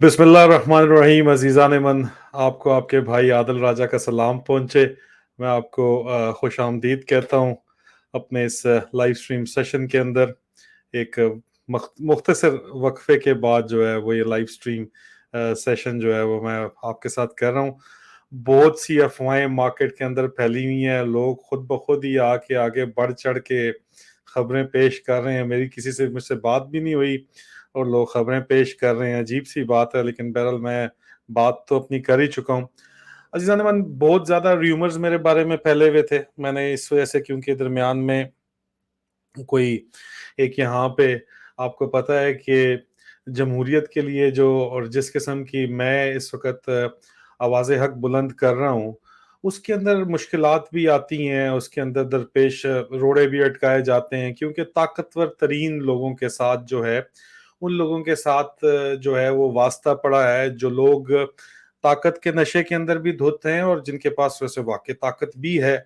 बिस्मिल्लाहिर्रहमानिर्रहीम। अजीज़ान मन, आपको आपके भाई आदिल राजा का सलाम पहुँचे। मैं आपको खुश आमदीद कहता हूँ अपने इस लाइव स्ट्रीम सेशन के अंदर। एक मुख्तसर वक्फे के बाद जो है वो ये लाइव स्ट्रीम सेशन जो है वो मैं आपके साथ कर रहा हूँ। बहुत सी अफवाहें मार्केट के अंदर फैली हुई हैं, लोग खुद ब खुद ही आके आगे बढ़ चढ़ के खबरें पेश कर रहे हैं। मेरी किसी से मुझसे बात भी नहीं हुई और लोग खबरें पेश कर रहे हैं। अजीब सी बात है, लेकिन बहरहाल मैं बात तो अपनी कर ही चुका हूँ। अजीज़ान मन, बहुत ज़्यादा र्यूमर्स मेरे बारे में फैले हुए थे। मैंने इस वजह से, क्योंकि दरमियान में कोई एक यहाँ पे आपको पता है कि जमहूरियत के लिए जो और जिस किस्म की मैं इस वक्त आवाज़ हक बुलंद कर रहा हूँ, उसके अंदर मुश्किलात भी आती हैं, उसके अंदर दरपेश रोड़े भी अटकाए जाते हैं, क्योंकि ताकतवर तरीन लोगों के साथ जो है, उन लोगों के साथ जो है वो वास्ता पड़ा है, जो लोग ताकत के नशे के अंदर भी धुत हैं और जिनके पास वैसे वाकई ताकत भी है।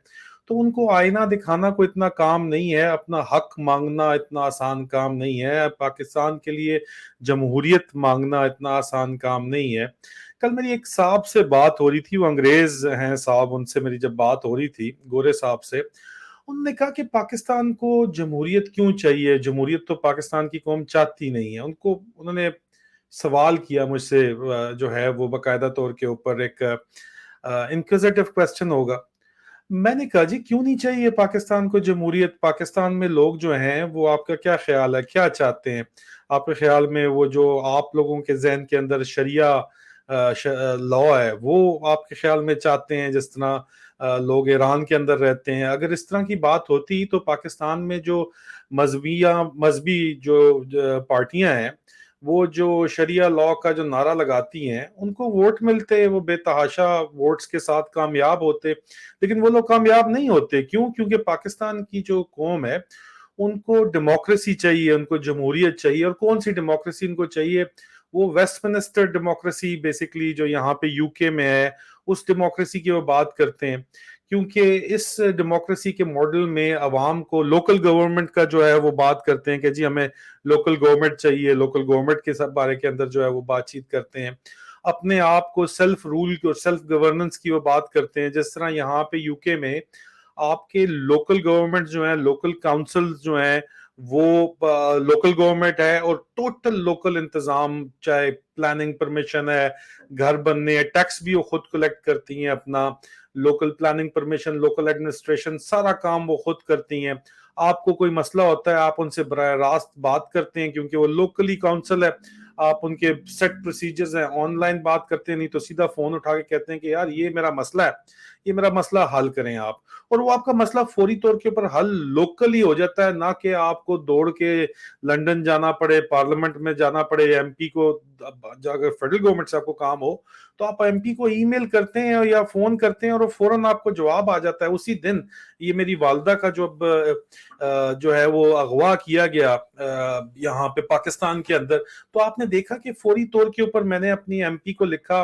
तो उनको आईना दिखाना कोई इतना काम नहीं है, अपना हक मांगना इतना आसान काम नहीं है, पाकिस्तान के लिए जमहूरियत मांगना इतना आसान काम नहीं है। कल मेरी एक साहब से बात हो रही थी, वो अंग्रेज हैं साहब, उनसे मेरी जब बात हो रही थी, गोरे साहब से, उन्होंने कहा कि पाकिस्तान को जमहूरियत क्यों चाहिए, जमहूरियत तो पाकिस्तान की कौम चाहती नहीं है। उन्होंने सवाल किया मुझसे, जो है वो बाकायदा तौर के ऊपर एक इंक्विजिटिव क्वेश्चन होगा। मैंने कहा जी, क्यों नहीं चाहिए पाकिस्तान को जमहूरियत? पाकिस्तान में लोग जो हैं वो, आपका क्या ख्याल है, क्या चाहते हैं? आपके ख्याल में वो जो आप लोगों के जहन के अंदर शरिया लॉ है, वो आपके ख्याल में चाहते हैं जिस तरह लोग ईरान के अंदर रहते हैं? अगर इस तरह की बात होती तो पाकिस्तान में जो मजहबी जो पार्टियां हैं, वो जो शरिया लॉ का जो नारा लगाती हैं, उनको वोट मिलते, वो बेतहाशा वोट्स के साथ कामयाब होते। लेकिन वो लोग कामयाब नहीं होते। क्यों? क्योंकि पाकिस्तान की जो कौम है, उनको डेमोक्रेसी चाहिए, उनको जमहूरियत चाहिए। और कौन सी डेमोक्रेसी उनको चाहिए? वो वेस्टमिनिस्टर डेमोक्रेसी, बेसिकली जो यहाँ पे यूके में है, उस डेमोक्रेसी की वो बात करते हैं। क्योंकि इस डेमोक्रेसी के मॉडल में अवाम को लोकल गवर्नमेंट का जो है वो बात करते हैं कि जी हमें लोकल गवर्नमेंट चाहिए, लोकल गवर्नमेंट के सब बारे के अंदर जो है वो बातचीत करते हैं। अपने आप को सेल्फ रूल और सेल्फ गवर्नेंस की वो बात करते हैं। जिस तरह यहाँ पे यूके में आपके लोकल गवर्नमेंट जो है, लोकल काउंसिल जो है, वो लोकल गवर्नमेंट है और टोटल लोकल इंतजाम, चाहे प्लानिंग परमिशन है, घर बनने हैं, टैक्स भी वो खुद कलेक्ट करती हैं अपना, local planning permission, local administration, सारा काम वो खुद करती हैं। आपको कोई मसला होता है, आप उनसे बराह रास्त बात करते हैं, क्योंकि वो लोकली काउंसिल है। आप उनके सेट प्रोसीजर्स हैं, ऑनलाइन बात करते हैं, नहीं तो सीधा फोन उठा के कहते हैं कि यार ये मेरा मसला है, ये मेरा मसला हल करें आप। और वो आपका मसला फौरी तौर के ऊपर हल लोकली हो जाता है, ना कि आपको दौड़ के लंदन जाना पड़े, पार्लियामेंट में जाना पड़े, एमपी को। अगर फेडरल गवर्नमेंट से आपको काम हो तो आप एमपी को ईमेल करते हैं या फोन करते हैं और फौरन आपको जवाब आ जाता है उसी दिन। ये मेरी वालदा का जो है वो अगवा किया गया यहाँ पे पाकिस्तान के अंदर, तो आपने देखा कि फौरी तौर के ऊपर मैंने अपनी एमपी को लिखा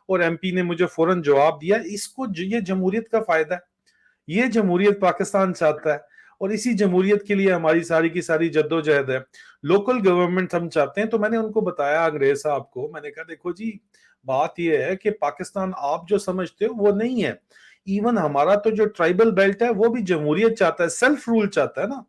और एमपी ने मुझे फौरन जवाब दिया। ये जमहूरियत का फायदा है, ये जमहूरियत पाकिस्तान चाहता है और इसी जमहूरियत के लिए हमारी सारी की सारी जद्दोजहद है। लोकल गवर्नमेंट हम चाहते हैं। तो मैंने उनको बताया, अंग्रेज साहब को, मैंने कहा देखो जी, बात यह है कि पाकिस्तान आप जो समझते हो वो नहीं है। इवन हमारा तो जो ट्राइबल बेल्ट है वो भी जमहूरियत चाहता है, सेल्फ रूल चाहता है ना।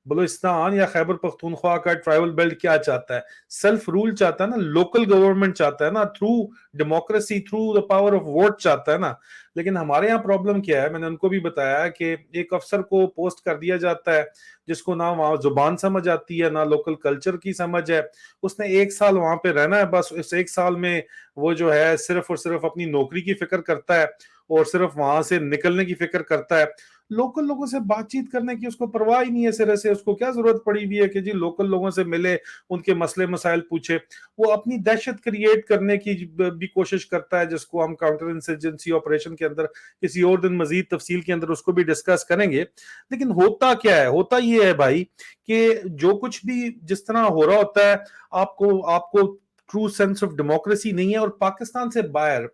बलूचिस्तान या खैबर पख्तूनख्वा का ट्राइबल बेल्ट क्या चाहता है? सेल्फ रूल चाहता है ना, लोकल गवर्नमेंट चाहता है ना, through democracy, through the power of vote चाहता है ना। लेकिन हमारे यहाँ प्रॉब्लम क्या है, मैंने उनको भी बताया कि एक अफसर को पोस्ट कर दिया जाता है जिसको ना वहाँ जुबान समझ आती है, ना लोकल कल्चर की समझ है। उसने एक साल वहां पे रहना है, बस इस एक साल में वो जो है सिर्फ और सिर्फ अपनी नौकरी की फिक्र करता है और सिर्फ वहां से निकलने की फिक्र करता है। लोकल लोगों से बातचीत करने की उसको परवाह ही नहीं है सिरे से। उसको क्या जरूरत पड़ी हुई है कि जी लोकल लोगों से मिले, उनके मसले मसाइल पूछे। वो अपनी दहशत क्रिएट करने की भी कोशिश करता है, जिसको हम काउंटर इंसर्जेंसी ऑपरेशन के अंदर किसी और दिन मजीद तफसील के अंदर उसको भी डिस्कस करेंगे। लेकिन होता क्या है? होता ये है भाई कि जो कुछ भी जिस तरह हो रहा होता है, आपको आपको ट्रू सेंस ऑफ डेमोक्रेसी नहीं है। और पाकिस्तान से बाहर,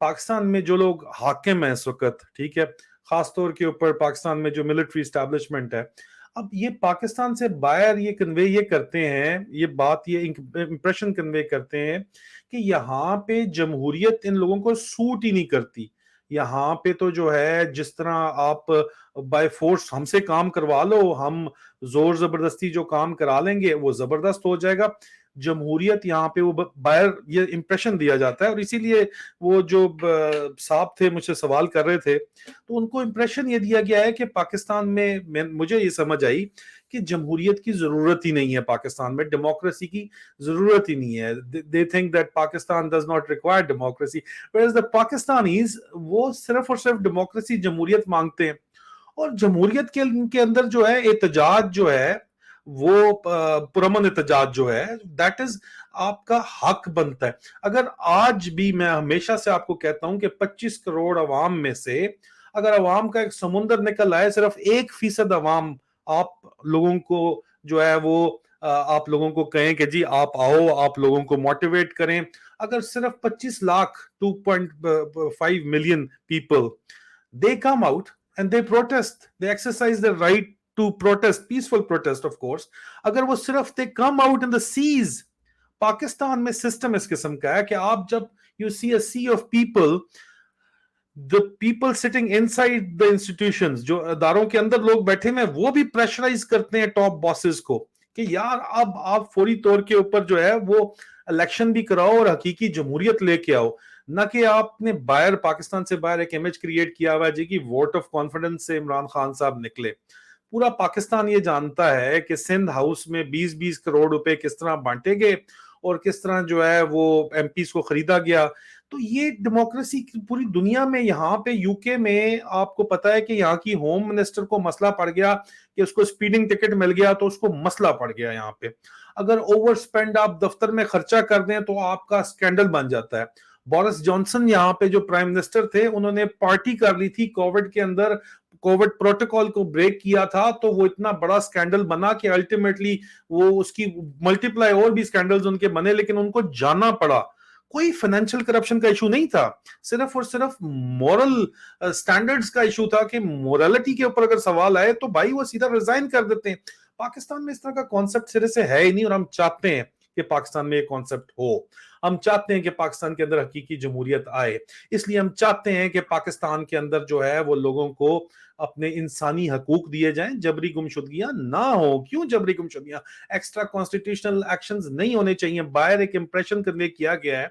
पाकिस्तान में जो लोग हाकिम हैं इस वक्त, ठीक है, खासतौर के ऊपर पाकिस्तान में जो मिलिट्री स्टैब्लिशमेंट है, اب یہ پاکستان سے باہر یہ کنوے یہ کرتے ہیں، یہ بات یہ امپریشن کنوے کرتے ہیں کہ یہاں پہ جمہوریت ان لوگوں کو سوٹ ہی نہیں کرتی. یہاں پہ تو جو ہے جس طرح آپ بائی فورس ہم سے کام کروا لو، ہم زور زبردستی جو کام کرا لیں گے وہ زبردست ہو جائے گا. جمہوریت یہاں پہ وہ باہر یہ امپریشن دیا جاتا ہے، اور اسی لیے وہ جو صاحب تھے مجھ سے سوال کر رہے تھے تو ان کو امپریشن یہ دیا گیا ہے کہ پاکستان میں مجھے یہ سمجھ آئی کہ جمہوریت کی ضرورت ہی نہیں ہے، پاکستان میں ڈیموکریسی کی ضرورت ہی نہیں ہے. they think that Pakistan does not require democracy, whereas the Pakistanis وہ صرف اور صرف ڈیموکریسی جمہوریت مانگتے ہیں. اور جمہوریت کے اندر جو ہے احتجاج جو ہے وہ پرامن احتجاج جو ہے دیٹ از آپ کا حق بنتا ہے. اگر آج بھی میں ہمیشہ سے آپ کو کہتا ہوں کہ 25 کروڑ عوام میں سے اگر عوام کا ایک سمندر نکل آئے، صرف 1% عوام آپ لوگوں کو جو ہے وہ آپ لوگوں کو کہیں کہ جی آپ آؤ، آپ لوگوں کو موٹیویٹ کریں، اگر صرف 25 lakh 2.5 million people they come out and they protest, they exercise their right to protest, peaceful protest of course. اگر وہ صرف they come out in the seas، Pakistan میں سسٹم اس قسم کا ہے کہ آپ جب you see a sea of people، the people sitting inside the institutions، جو اداروں کے اندر لوگ بیٹھے ہیں وہ بھی پریشرائز کرتے ہیں ٹاپ باسز کو کہ یار اب آپ فوری طور کے اوپر جو ہے وہ الیکشن بھی کراؤ اور حقیقی جمہوریت لے کے آؤ، نہ کہ آپ نے باہر پاکستان سے باہر ایک امیج کریٹ کیا ہوا ہے جی کی ووٹ آف کانفیڈنس سے عمران خان صاحب نکلے. پورا پاکستان یہ جانتا ہے کہ سندھ ہاؤس میں 20 کروڑ روپے کس طرح بانٹے گئے اور کس طرح جو ہے وہ ایم پیز کو خریدا گیا. تو یہ ڈیموکریسی پوری دنیا میں، یہاں پہ یو کے میں آپ کو پتا ہے کہ یہاں کی ہوم منسٹر کو مسئلہ پڑ گیا کہ اس کو اسپیڈنگ ٹکٹ مل گیا تو اس کو مسئلہ پڑ گیا. یہاں پہ اگر اوور سپینڈ آپ دفتر میں خرچہ کر دیں تو آپ کا اسکینڈل بن جاتا ہے. بورس جانسن یہاں پہ جو پرائم منسٹر تھے انہوں نے پارٹی کر لی تھی کووڈ کے اندر، کووڈ پروٹوکول کو بریک کیا تھا تو وہ اتنا بڑا سکینڈل بنا کہ الٹیمیٹلی وہ اس کی ملٹیپلائی اور بھی سکینڈلز ان کے بنے، لیکن ان کو جانا پڑا. کوئی فائنینشیل کرپشن کا ایشو نہیں تھا، صرف اور صرف مورل سٹینڈرڈز کا ایشو تھا کہ مورالٹی کے اوپر اگر سوال آئے تو بھائی وہ سیدھا ریزائن کر دیتے ہیں. پاکستان میں اس طرح کا کانسیپٹ سرے سے ہے ہی نہیں، اور ہم چاہتے ہیں کہ پاکستان میں یہ کانسیپٹ ہو. ہم چاہتے ہیں کہ پاکستان کے اندر حقیقی جمہوریت آئے، اس لیے ہم چاہتے ہیں کہ پاکستان کے اندر جو ہے وہ لوگوں کو اپنے انسانی حقوق دیے جائیں، جبری گمشدگیاں نہ ہوں. کیوں جبری گمشدگیاں؟ ایکسٹرا کانسٹیٹیوشنل ایکشنز نہیں ہونے چاہیے. باہر ایک امپریشن کنوے کیا گیا ہے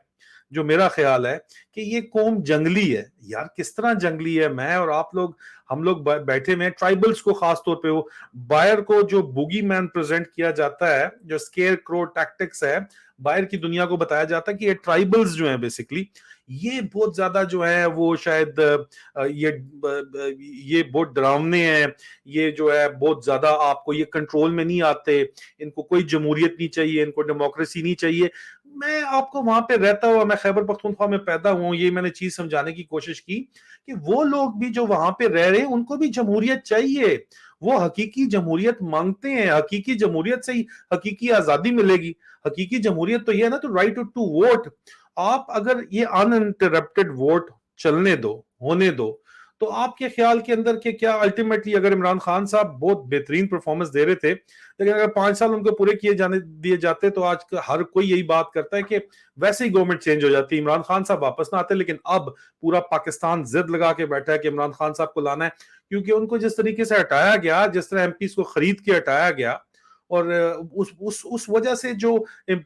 جو میرا خیال ہے کہ یہ قوم جنگلی ہے. یار کس طرح جنگلی ہے؟ میں اور آپ لوگ، ہم لوگ بیٹھے میں ٹرائبلز کو خاص طور پہ وہ باہر کو جو بوگی مین پریزنٹ کیا جاتا ہے، جو اسکیئر کرو ٹیکٹکس ہے، باہر کی دنیا کو بتایا جاتا ہے کہ یہ ٹرائبلز جو ہیں بیسیکلی یہ بہت زیادہ جو ہے وہ شاید یہ بہت ڈراونے ہیں، یہ جو ہے بہت زیادہ آپ کو یہ کنٹرول میں نہیں آتے، ان کو کوئی جمہوریت نہیں چاہیے، ان کو ڈیموکریسی نہیں چاہیے. میں آپ کو وہاں پہ رہتا ہوا، میں خیبر پختونخوا میں پیدا ہوں، یہ میں نے چیز سمجھانے کی کوشش کی کہ وہ لوگ بھی جو وہاں پہ رہ رہے ہیں ان کو بھی جمہوریت چاہیے. وہ حقیقی جمہوریت مانگتے ہیں، حقیقی جمہوریت سے ہی حقیقی آزادی ملے گی. حقیقی جمہوریت تو یہ ہے نا، تو رائٹ ٹو ووٹ. آپ اگر یہ انٹرپٹڈ ووٹ چلنے دو، ہونے دو، تو آپ کے خیال کے اندر کہ کیا الٹیمیٹلی اگر عمران خان صاحب بہت بہترین پرفارمنس دے رہے تھے لیکن اگر 5 سال ان کو پورے دیے جاتے تو آج ہر کوئی یہی بات کرتا ہے کہ ویسے ہی گورنمنٹ چینج ہو جاتی، عمران خان صاحب واپس نہ آتے. لیکن اب پورا پاکستان ضد لگا کے بیٹھا ہے کہ عمران خان صاحب کو لانا ہے، کیونکہ ان کو جس طریقے سے ہٹایا گیا، جس طرح ایم پیز کو خرید کے ہٹایا گیا، اور اس وجہ سے جو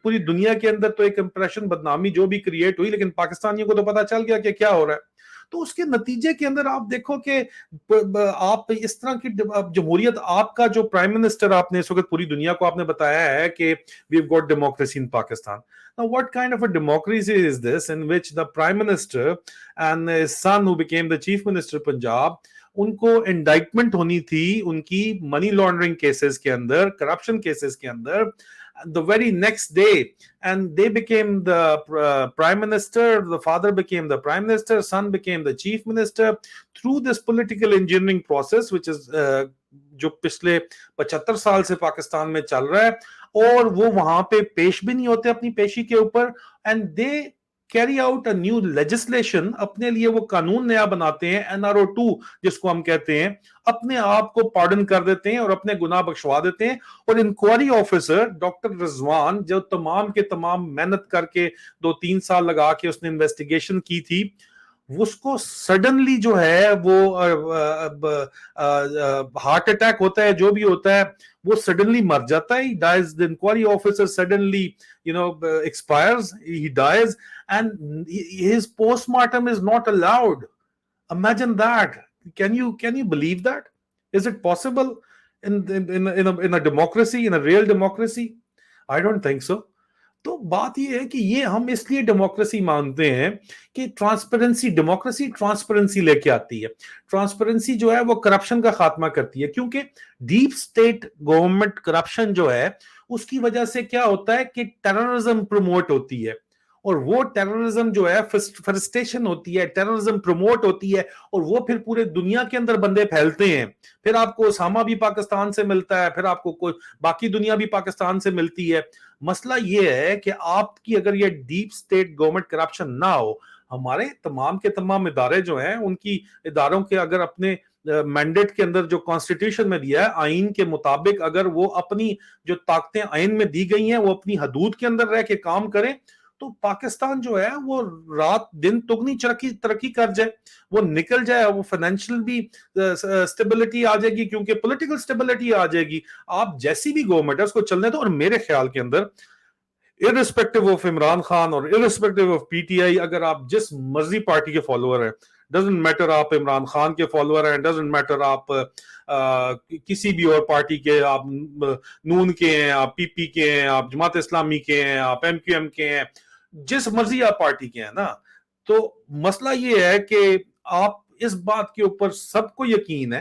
پوری دنیا کے اندر تو ایک امپریشن بدنامی جو بھی کریٹ ہوئی، لیکن پاکستانیوں کو تو پتا چل گیا کہ کیا ہو رہا ہے. تو اس کے نتیجے کے اندر آپ دیکھو کہ آپ اس طرح کی جمہوریت، آپ کا جو پرائم منسٹر آپ نے اس وقت پوری دنیا کو آپ نے بتایا ہے کہ we've got democracy in Pakistan. Now what kind of a democracy is this in which the prime minister and his son who became the chief minister Punjab، ان کو انڈائٹمنٹ ہونی تھی ان کی منی لانڈرنگ کیسز کے اندر، کرپشن کیسز کے اندر، the very next day, and they became the prime minister, the father became the prime minister, son became the chief minister through this political engineering process which is جو پچھلے 75 سال سے پاکستان میں چل رہا ہے. اور وہ وہاں پہ پیش بھی نہیں ہوتے اپنی پیشی کے اوپر، and they carry out a new legislation, अपने लिए वो कानून नया बनाते हैं, NRO 2 जिसको हम कहते हैं, अपने आप को पार्डन कर देते हैं और अपने गुनाह बख्शवा देते हैं। और इंक्वायरी ऑफिसर डॉक्टर रिजवान, जो तमाम के तमाम मेहनत करके 2-3 साल लगा के उसने इन्वेस्टिगेशन की थी, उसको सडनली जो है वो हार्ट अटैक होता है, जो भी होता है, वो सडनली मर जाता है। Dies, the inquiry officer suddenly expires, he dies, and his postmortem is not allowed. Imagine that. Can you believe that? Is it possible in a democracy, in a real democracy? I don't think so. तो बात ये है कि ये हम इसलिए democracy मानते हैं कि डेमोक्रेसी ट्रांसपेरेंसी लेके आती है। ट्रांसपेरेंसी जो है वो करप्शन का खात्मा करती है, क्योंकि डीप स्टेट गवर्नमेंट करप्शन जो है उसकी वजह से क्या होता है कि टेररिज्म प्रमोट होती है, और वो टेररिज्म जो है फ्रस्ट्रेशन होती है, टेररिज्म प्रमोट होती है, और वो फिर पूरे दुनिया के अंदर बंदे फैलते हैं। फिर आपको ओसामा भी पाकिस्तान से मिलता है, फिर आपको कोई बाकी दुनिया भी पाकिस्तान से मिलती है। मसला ये है कि आपकी अगर ये डीप स्टेट गवर्नमेंट करप्शन ना हो, हमारे तमाम के तमाम इदारे जो हैं, उनकी इदारों के अगर अपने मैंडेट के अंदर जो कॉन्स्टिट्यूशन में दिया है, आइन के मुताबिक अगर वो अपनी जो ताकतें आइन में दी गई हैं वो अपनी हदूद के अंदर रह के काम करें, तो पाकिस्तान जो है वो रात दिन दुगनी तरक्की कर जाए, वो निकल जाए, वो फाइनेंशियल भी स्टेबिलिटी आ जाएगी, क्योंकि पॉलिटिकल स्टेबिलिटी आ जाएगी। आप जैसी भी गवर्नमेंट है उसको चलने दो। और मेरे ख्याल के अंदर इररिस्पेक्टिव ऑफ इमरान खान और इररिस्पेक्टिव ऑफ PTI, अगर आप जिस मर्जी पार्टी के फॉलोअर हैं, डजंट मैटर आप इमरान खान के फॉलोअर हैं, डजंट मैटर आप किसी भी और पार्टी के, आप नून के हैं, आप PP के हैं, आप जमात इस्लामी के हैं, आप MQM के हैं, जिस मर्जी आप पार्टी के हैं ना, तो मसला ये है कि आप इस बात के ऊपर सबको यकीन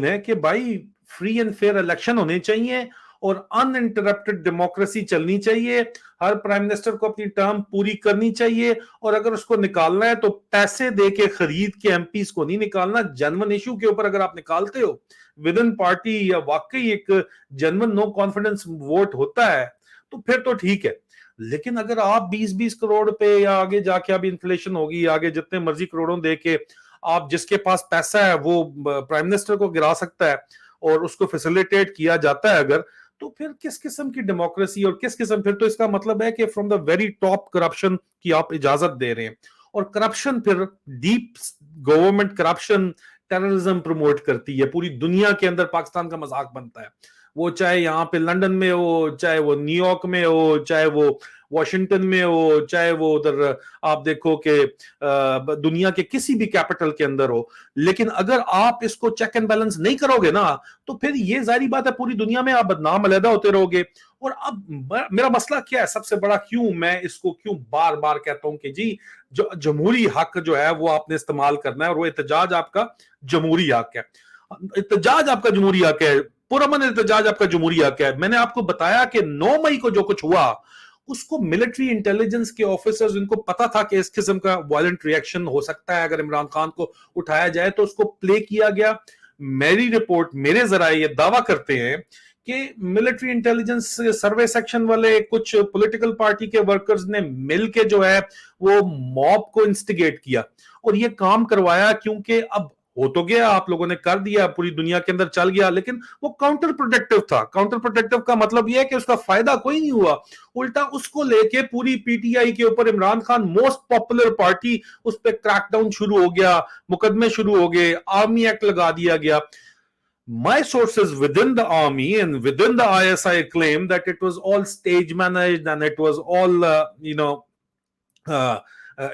है कि भाई फ्री एंड फेयर इलेक्शन होने चाहिए और अनइंटरप्टेड डेमोक्रेसी चलनी चाहिए। हर प्राइम मिनिस्टर को अपनी टर्म पूरी करनी चाहिए, और अगर उसको निकालना है तो पैसे दे के खरीद के MPs को नहीं निकालना। जेन्युइन इशू के ऊपर अगर आप निकालते हो विद इन पार्टी, या वाकई एक जेन्युइन नो कॉन्फिडेंस वोट होता है, तो फिर तो ठीक है। लेकिन अगर आप 20-20 करोड़ पे, या आगे जाके अभी इन्फ्लेशन होगी, आगे जितने मर्जी करोड़ों दे के आप, जिसके पास पैसा है वो प्राइम मिनिस्टर को गिरा सकता है और उसको फैसिलिटेट किया जाता है अगर, तो फिर किस किस्म की डेमोक्रेसी और किस किस्म, फिर तो इसका मतलब है कि from the very top corruption की आप इजाजत दे रहे हैं। और करप्शन फिर deep government corruption terrorism promote करती है, पूरी दुनिया के अंदर पाकिस्तान का मजाक बनता है। वो चाहे यहाँ पे लंदन में हो, चाहे वो न्यूयॉर्क में हो, चाहे वो वॉशिंगटन में हो, चाहे वो उधर आप देखो कि दुनिया के किसी भी कैपिटल के अंदर हो। लेकिन अगर आप इसको चेक एंड बैलेंस नहीं करोगे ना, तो फिर ये जाहिर बात है पूरी दुनिया में आप बदनाम अलहदा होते रहोगे। और अब मेरा मसला क्या है सबसे बड़ा, क्यों बार बार कहता हूं कि जी जो जमहूरी हक जो है वो आपने इस्तेमाल करना है, और वो एहतजाज आपका जमहूरी हक है। एहतजाज आपका जमहूरी हक है, पुरअमन एहतजाज आपका जमहूरी हक है। मैंने आपको बताया कि 9 मई को जो कुछ हुआ, उसको मिलिट्री इंटेलिजेंस के ऑफिसर्स, इनको पता था कि इस किस्म का वायलेंट रिएक्शन हो सकता है अगर इमरान खान को उठाया जाए, तो उसको प्ले किया गया। मेरी रिपोर्ट, मेरे जराए ये दावा करते हैं कि मिलिट्री इंटेलिजेंस सर्वे सेक्शन वाले कुछ पॉलिटिकल पार्टी के वर्कर्स ने मिलके जो है वो मॉब को इंस्टिगेट किया और ये काम करवाया, क्योंकि अब हो तो गया, आप लोगों ने कर दिया, पूरी दुनिया के अंदर चल गया, लेकिन वो काउंटर प्रोडक्टिव था। काउंटर प्रोडक्टिव का मतलब यह है कि उसका फायदा कोई नहीं हुआ, उल्टा उसको लेके पूरी PTI के ऊपर Imran Khan most popular party, उस पर क्रैकडाउन शुरू हो गया, मुकदमे शुरू हो गए, आर्मी एक्ट लगा दिया गया। My sources within the army and within the ISI claim that it was all stage managed and it was all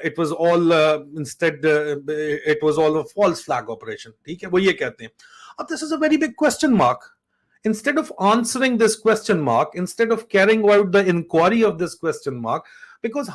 it was all it was all a false flag operation. ठीक है, वो ये कहते हैं। अब this is a very big question mark. Instead of answering this question mark, instead of carrying out the inquiry of this question mark, because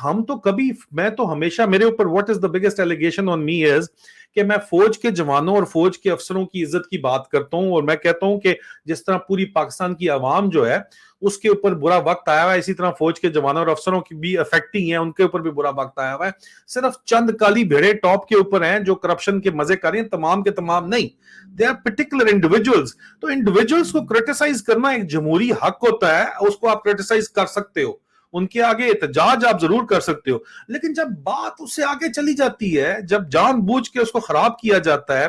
मैं तो हमेशा मेरे ऊपर what is the biggest allegation on me is कि मैं फौज के जवानों और फौज के अफसरों की इज्जत की बात करता हूं, और मैं कहता हूं कि जिस तरह पूरी पाकिस्तान की आवाम जो है उसके ऊपर बुरा वक्त आया हुआ है, इसी तरह फौज के जवानों और अफसरों की भी अफेक्टिंग है, उनके ऊपर भी बुरा वक्त आया हुआ है। सिर्फ चंद काली भेड़े टॉप के ऊपर हैं जो करप्शन के मजे कर रहे हैं, तमाम के तमाम नहीं, दे आर पर्टिकुलर इंडिविजुअल्स। तो इंडिविजुअल्स को क्रिटिसाइज करना एक जमहूरी हक होता है, उसको आप क्रिटिसाइज कर सकते हो, ان کے آگے احتجاج آپ ضرور کر سکتے ہو، لیکن جب بات اس سے آگے چلی جاتی ہے، جب جان بوجھ کے اس کو خراب کیا جاتا ہے،